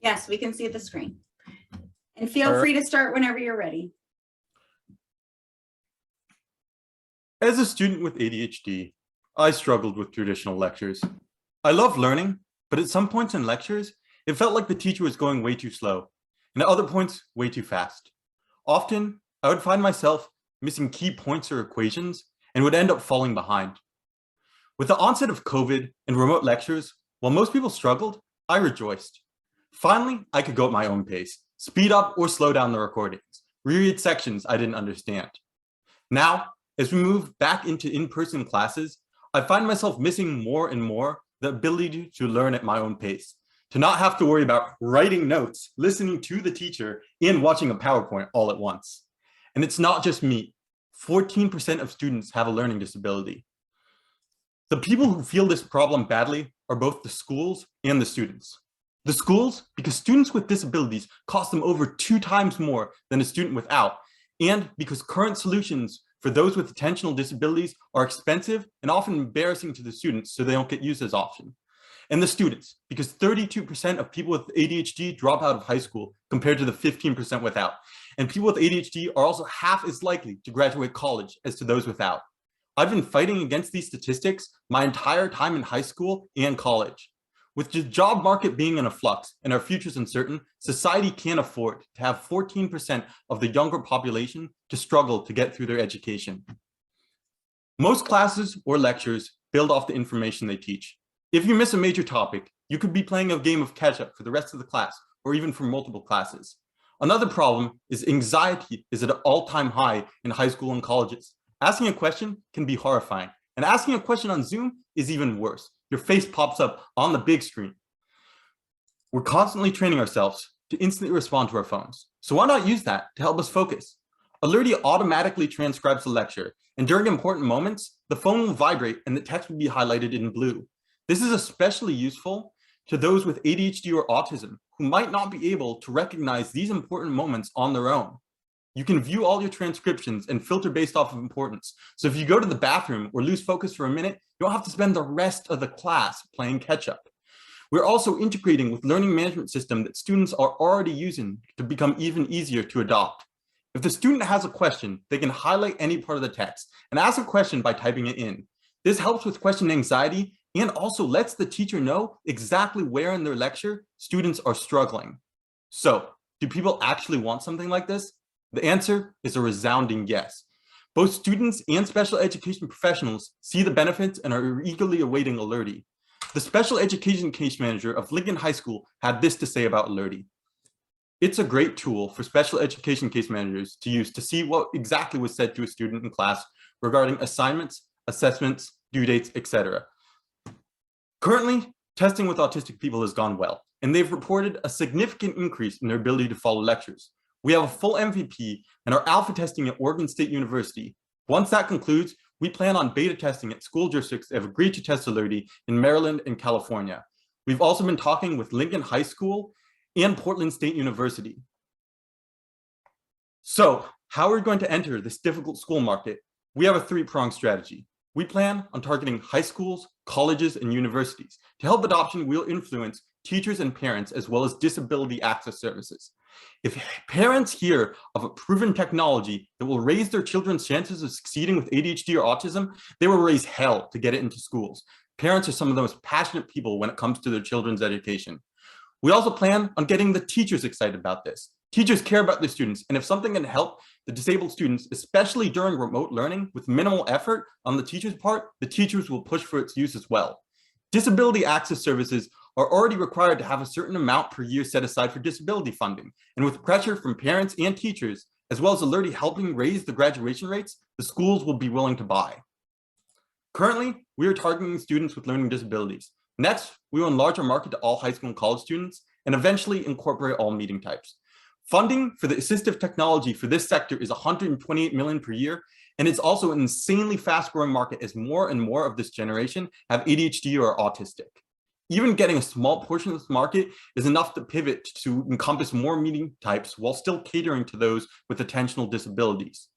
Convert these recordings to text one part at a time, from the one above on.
Yes, we can see the screen. And feel All right. free to start whenever you're ready. As a student with ADHD, I struggled with traditional lectures. I love learning, but at some points in lectures, it felt like the teacher was going way too slow, and at other points, way too fast. Often, I would find myself missing key points or equations and would end up falling behind. With the onset of COVID and remote lectures, while most people struggled, I rejoiced. Finally, I could go at my own pace, speed up or slow down the recordings, reread sections I didn't understand. Now, as we move back into in-person classes, I find myself missing more and more the ability to learn at my own pace, to not have to worry about writing notes, listening to the teacher, and watching a PowerPoint all at once. And it's not just me. 14% of students have a learning disability. The people who feel this problem badly are both the schools and the students. The schools, because students with disabilities cost them over 2 times more than a student without, and because current solutions for those with attentional disabilities are expensive and often embarrassing to the students, so they don't get used as often. And the students, because 32% of people with ADHD drop out of high school compared to the 15% without. And people with ADHD are also half as likely to graduate college as to those without. I've been fighting against these statistics my entire time in high school and college. With the job market being in a flux and our futures uncertain, society can't afford to have 14% of the younger population to struggle to get through their education. Most classes or lectures build off the information they teach. If you miss a major topic, you could be playing a game of catch-up for the rest of the class or even for multiple classes. Another problem is anxiety is at an all-time high in high school and colleges. Asking a question can be horrifying, and asking a question on Zoom is even worse. Your face pops up on the big screen. We're constantly training ourselves to instantly respond to our phones. So why not use that to help us focus? Alerty automatically transcribes the lecture, and during important moments, the phone will vibrate and the text will be highlighted in blue. This is especially useful to those with ADHD or autism who might not be able to recognize these important moments on their own. You can view all your transcriptions and filter based off of importance. So if you go to the bathroom or lose focus for a minute, you don't have to spend the rest of the class playing catch up. We're also integrating with learning management system that students are already using to become even easier to adopt. If the student has a question, they can highlight any part of the text and ask a question by typing it in. This helps with question anxiety and also lets the teacher know exactly where in their lecture students are struggling. So, do people actually want something like this? The answer is a resounding yes. Both students and special education professionals see the benefits and are eagerly awaiting Alerty. The special education case manager of Lincoln High School had this to say about Alerty. It's a great tool for special education case managers to use to see what exactly was said to a student in class regarding assignments, assessments, due dates, etc. Currently, testing with autistic people has gone well, and they've reported a significant increase in their ability to follow lectures. We have a full MVP and are alpha testing at Oregon State University. Once that concludes, we plan on beta testing at school districts that have agreed to test Alerty in Maryland and California. We've also been talking with Lincoln High School and Portland State University. So, how are we going to enter this difficult school market? We have a 3-pronged strategy. We plan on targeting high schools, colleges, and universities. To help adoption, we'll influence teachers and parents as well as disability access services. If parents hear of a proven technology that will raise their children's chances of succeeding with ADHD or autism, they will raise hell to get it into schools. Parents are some of the most passionate people when it comes to their children's education. We also plan on getting the teachers excited about this. Teachers care about their students, and if something can help the disabled students, especially during remote learning with minimal effort on the teacher's part, the teachers will push for its use as well. Disability access services are already required to have a certain amount per year set aside for disability funding. And with pressure from parents and teachers, as well as Alerty helping raise the graduation rates, the schools will be willing to buy. Currently, we are targeting students with learning disabilities. Next, we will enlarge our market to all high school and college students, and eventually incorporate all meeting types. Funding for the assistive technology for this sector is $128 million per year, and it's also an insanely fast-growing market as more and more of this generation have ADHD or are autistic. Even getting a small portion of this market is enough to pivot to encompass more meeting types while still catering to those with attentional disabilities.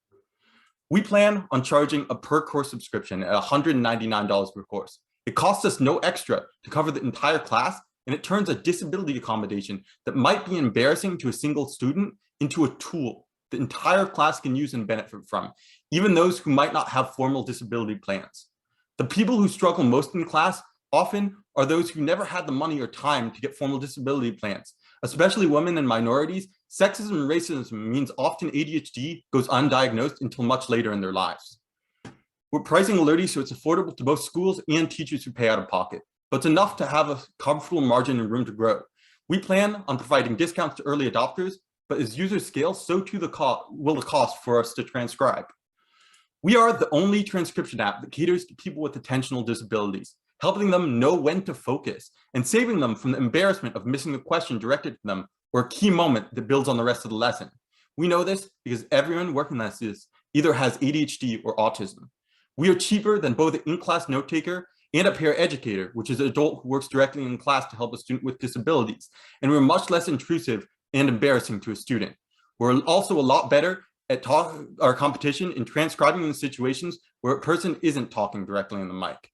We plan on charging a per-course subscription at $199 per course. It costs us no extra to cover the entire class, and it turns a disability accommodation that might be embarrassing to a single student into a tool the entire class can use and benefit from, even those who might not have formal disability plans. The people who struggle most in class often are those who never had the money or time to get formal disability plans. Especially women and minorities, sexism and racism means often ADHD goes undiagnosed until much later in their lives. We're pricing Alerty so it's affordable to both schools and teachers who pay out of pocket, but it's enough to have a comfortable margin and room to grow. We plan on providing discounts to early adopters, but as users scale, so too will the cost for us to transcribe. We are the only transcription app that caters to people with attentional disabilities, helping them know when to focus and saving them from the embarrassment of missing a question directed to them or a key moment that builds on the rest of the lesson. We know this because everyone working on this either has ADHD or autism. We are cheaper than both an in-class note taker and a peer educator, which is an adult who works directly in class to help a student with disabilities. And we're much less intrusive and embarrassing to a student. We're also a lot better at our competition in transcribing in situations where a person isn't talking directly in the mic.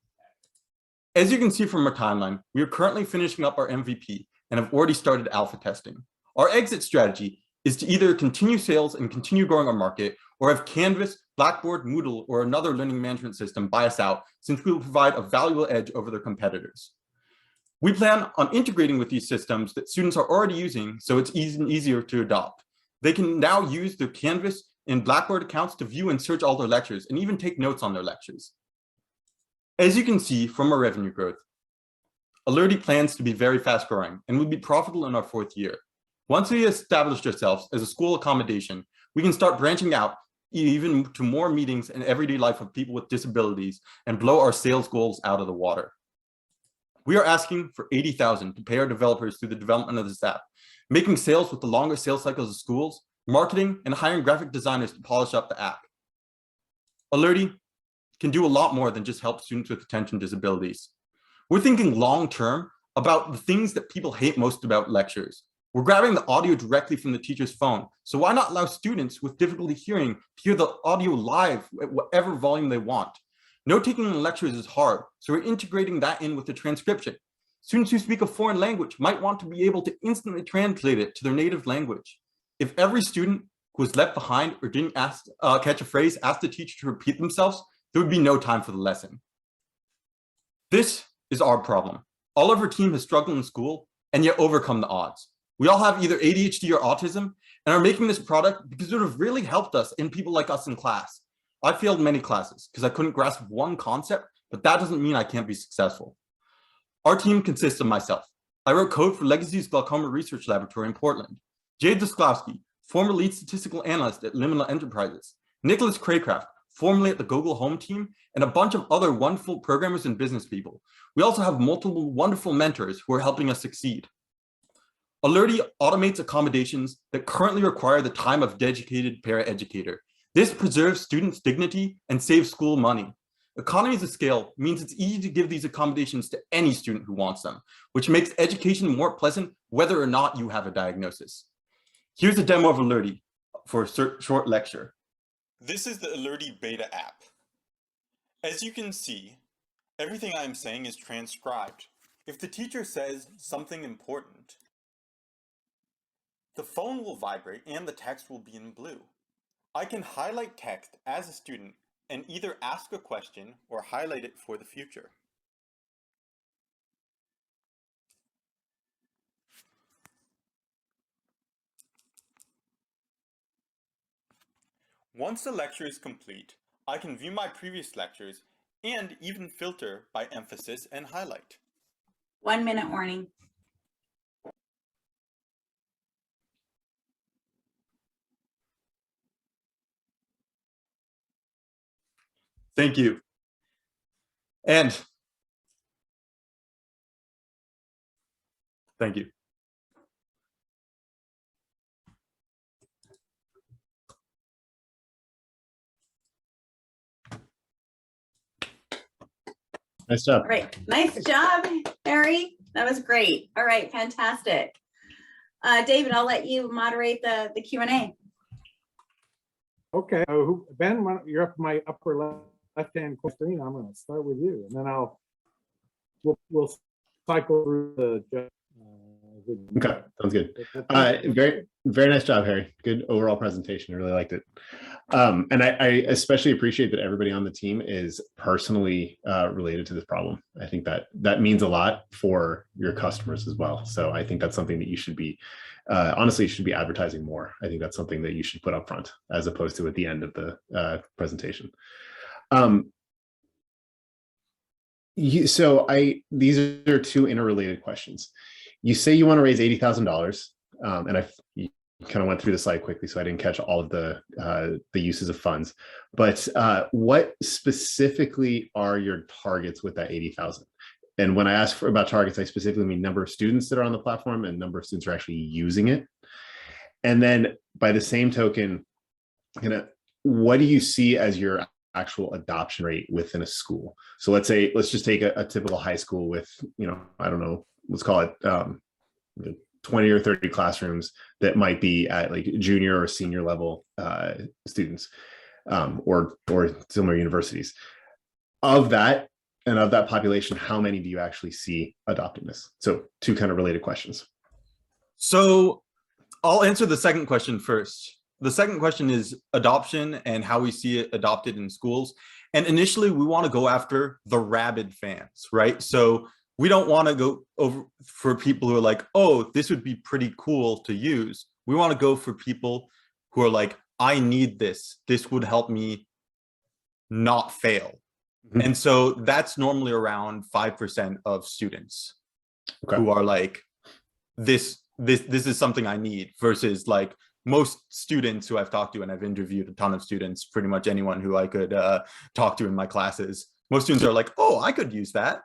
As you can see from our timeline, we are currently finishing up our MVP and have already started alpha testing. Our exit strategy is to either continue sales and continue growing our market, or have Canvas, Blackboard, Moodle, or another learning management system buy us out, since we will provide a valuable edge over their competitors. We plan on integrating with these systems that students are already using, so it's easier to adopt. They can now use their Canvas and Blackboard accounts to view and search all their lectures and even take notes on their lectures. As you can see from our revenue growth, Alerty plans to be very fast growing and will be profitable in our 4th year. Once we established ourselves as a school accommodation, we can start branching out even to more meetings and everyday life of people with disabilities and blow our sales goals out of the water. We are asking for $80,000 to pay our developers through the development of this app, making sales with the longer sales cycles of schools, marketing, and hiring graphic designers to polish up the app. Alerty can do a lot more than just help students with attention disabilities. We're thinking long-term about the things that people hate most about lectures. We're grabbing the audio directly from the teacher's phone, so why not allow students with difficulty hearing to hear the audio live at whatever volume they want? Note-taking in lectures is hard, so we're integrating that in with the transcription. Students who speak a foreign language might want to be able to instantly translate it to their native language. If every student who was left behind or didn't catch a phrase asked the teacher to repeat themselves, there would be no time for the lesson. This is our problem. All of our team has struggled in school and yet overcome the odds. We all have either ADHD or autism and are making this product because it would have really helped us and people like us in class. I failed many classes because I couldn't grasp one concept, but that doesn't mean I can't be successful. Our team consists of myself. I wrote code for Legacy's Glaucoma Research Laboratory in Portland. Jade Dusklowski, former lead statistical analyst at Liminal Enterprises. Nicholas Craycraft, formerly at the Google Home team, and a bunch of other wonderful programmers and business people. We also have multiple wonderful mentors who are helping us succeed. Alerty automates accommodations that currently require the time of dedicated paraeducator. This preserves students' dignity and saves school money. Economies of scale means it's easy to give these accommodations to any student who wants them, which makes education more pleasant whether or not you have a diagnosis. Here's a demo of Alerty for a short lecture. This is the Alerty beta app. As you can see, everything I'm saying is transcribed. If the teacher says something important, the phone will vibrate and the text will be in blue. I can highlight text as a student and either ask a question or highlight it for the future. Once the lecture is complete, I can view my previous lectures and even filter by emphasis and highlight. 1 minute warning. Thank you. And thank you. Nice job. All right, nice job, Harry. That was great. All right, fantastic. David, I'll let you moderate the Q&A. Okay, Ben, you're up my upper left-hand screen. I'm going to start with you, and then we'll cycle through the Okay, sounds good. Very, very nice job, Harry. Good overall presentation. I really liked it. And I especially appreciate that everybody on the team is personally related to this problem. I think that means a lot for your customers as well. So I think that's something that you should be, honestly, you should be advertising more. I think that's something that you should put up front as opposed to at the end of the presentation. These are two interrelated questions. You say you want to raise $80,000, and you kind of went through the slide quickly, so I didn't catch all of the uses of funds. But what specifically are your targets with that 80,000? And when I ask about targets, I specifically mean number of students that are on the platform and number of students who are actually using it. And then by the same token, what do you see as your actual adoption rate within a school? So let's just take a typical high school with, I don't know, let's call it 20 or 30 classrooms that might be at like junior or senior level students or similar universities. Of that population, how many do you actually see adopting this? So two kind of related questions. So I'll answer the second question first. The second question is adoption and how we see it adopted in schools. And initially, we want to go after the rabid fans, right? So we don't want to go over for people who are like, oh, this would be pretty cool to use. We want to go for people who are like, I need this. This would help me not fail. Mm-hmm. And so that's normally around 5% of students who are like, this is something I need, versus like most students who I've talked to, and I've interviewed a ton of students, pretty much anyone who I could talk to in my classes. Most students are like, oh, I could use that.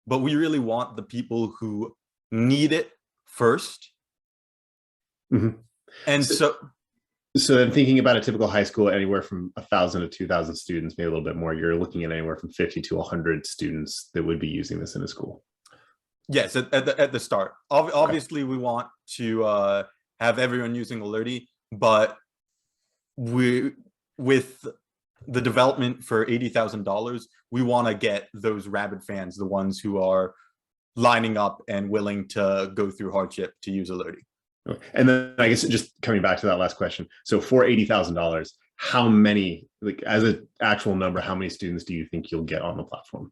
But we really want the people who need it first. Mm-hmm. And so then thinking about a typical high school, anywhere from 1,000 to 2,000 students, maybe a little bit more, you're looking at anywhere from 50 to 100 students that would be using this in a school. Yes, at the start. Obviously, we want to have everyone using Alerty, but with the development for $80,000, we want to get those rabid fans, the ones who are lining up and willing to go through hardship to use Alerty. And then I guess just coming back to that last question. So for $80,000, how many, like as an actual number, how many students do you think you'll get on the platform?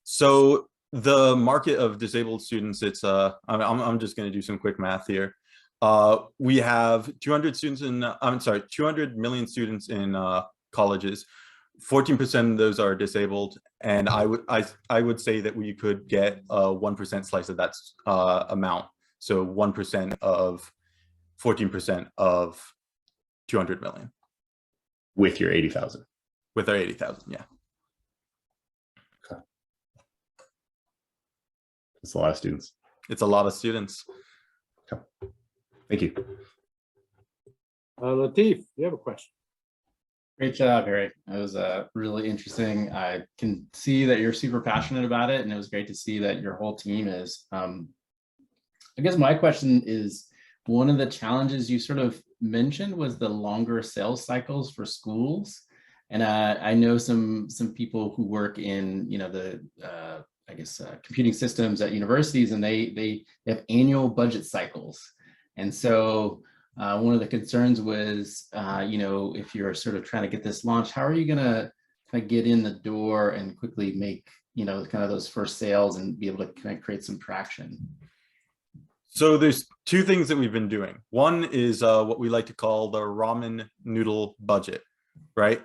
So the market of disabled students, it's I'm just going to do some quick math here. We have 200 students in, 200 million students in colleges. 14% of those are disabled, and I would say that we could get a 1% slice of that amount. So 1% of 14% of 200 million. With your 80,000. With our 80,000, yeah. Okay. It's a lot of students. It's a lot of students. Okay. Thank you. Latif, you have a question. Great job, Harry. It was really interesting. I can see that you're super passionate about it, and it was great to see that your whole team is. I guess my question is, one of the challenges you sort of mentioned was the longer sales cycles for schools. And I know some people who work in, the computing systems at universities, and they have annual budget cycles. And so one of the concerns was, if you're sort of trying to get this launched, how are you going to kind of get in the door and quickly make, kind of those first sales and be able to kind of create some traction? So there's two things that we've been doing. One is what we like to call the ramen noodle budget, right?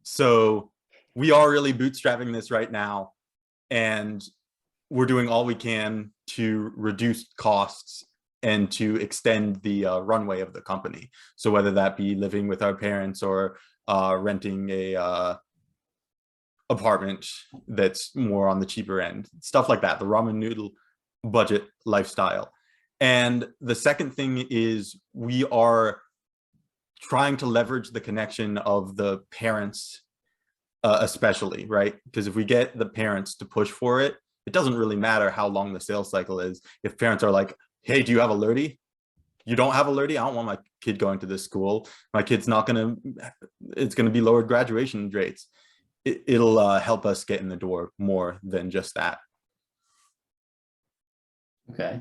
So we are really bootstrapping this right now, and we're doing all we can to reduce costs and to extend the runway of the company. So whether that be living with our parents or renting a apartment that's more on the cheaper end, stuff like that, the ramen noodle budget lifestyle. And the second thing is we are trying to leverage the connection of the parents, especially, right? Because if we get the parents to push for it, it doesn't really matter how long the sales cycle is. If parents are like, hey, do you have Alerty? You don't have Alerty? I don't want my kid going to this school. My kid's not it's going to be lowered graduation rates. It'll help us get in the door more than just that. Okay.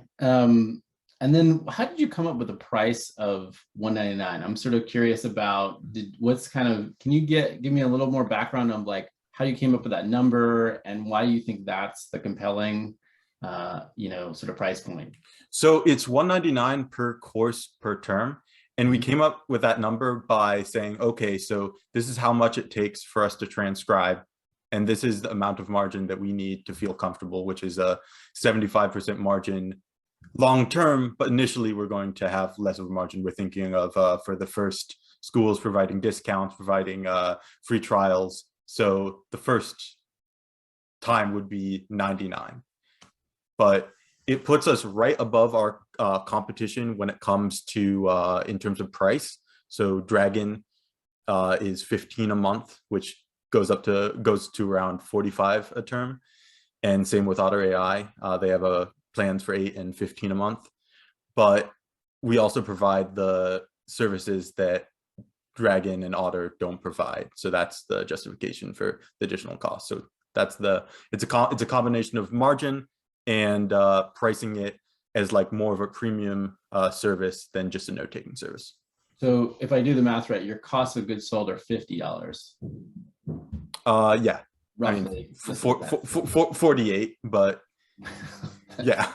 And then how did you come up with the price of $199? I'm sort of curious about can you give me a little more background on like how you came up with that number and why you think that's the compelling, sort of price point? So it's $199 per course per term. And we came up with that number by saying, okay, so this is how much it takes for us to transcribe. And this is the amount of margin that we need to feel comfortable, which is a 75% margin long term. But initially, we're going to have less of a margin. We're thinking of for the first schools providing discounts, providing free trials. So the first time would be 99. But it puts us right above our competition when it comes to in terms of price. So Dragon is 15 a month, which goes to around 45 a term, and same with Otter AI. They have plans for 8 and 15 a month, but we also provide the services that Dragon and Otter don't provide. So that's the justification for the additional cost. So that's it's a combination of margin and pricing it as like more of a premium service than just a note-taking service. So if I do the math right, your cost of goods sold are $50. Yeah, Roughly. I mean, 48, but yeah.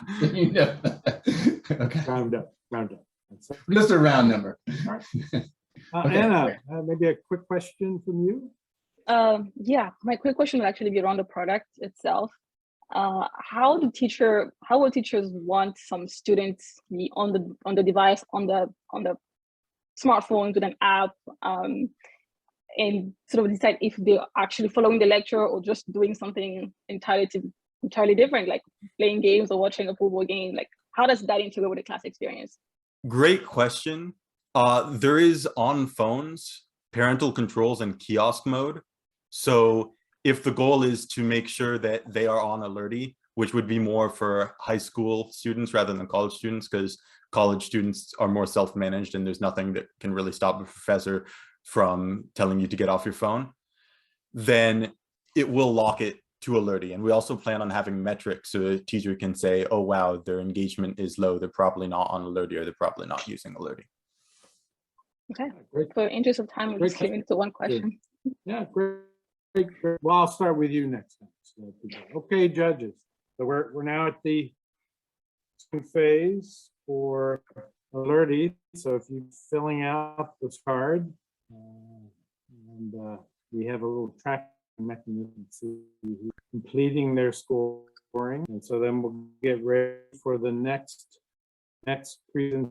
Okay. Round up, round up. Just a round number. Okay, Anna, maybe a quick question from you? Yeah, my quick question will actually be around the product itself. How will teachers want some students be on the device, on the smartphone with an app, and sort of decide if they're actually following the lecture or just doing something entirely different, like playing games or watching a football game? Like, how does that integrate with the class experience? Great question. There is on phones parental controls and kiosk mode. So if the goal is to make sure that they are on Alerty, which would be more for high school students rather than college students, because college students are more self-managed and there's nothing that can really stop a professor from telling you to get off your phone, then it will lock it to Alerty. And we also plan on having metrics so a teacher can say, oh, wow, their engagement is low. They're probably not on Alerty, or they're probably not using Alerty. Okay. Great. For interest of time, we'll just keep it to one question. Yeah, great. Well, I'll start with you next time. So, okay, judges. So we're now at the phase for Alerty. So if you're filling out this card, and we have a little tracking mechanism to see who's completing their scoring, and so then we'll get ready for the next presentation.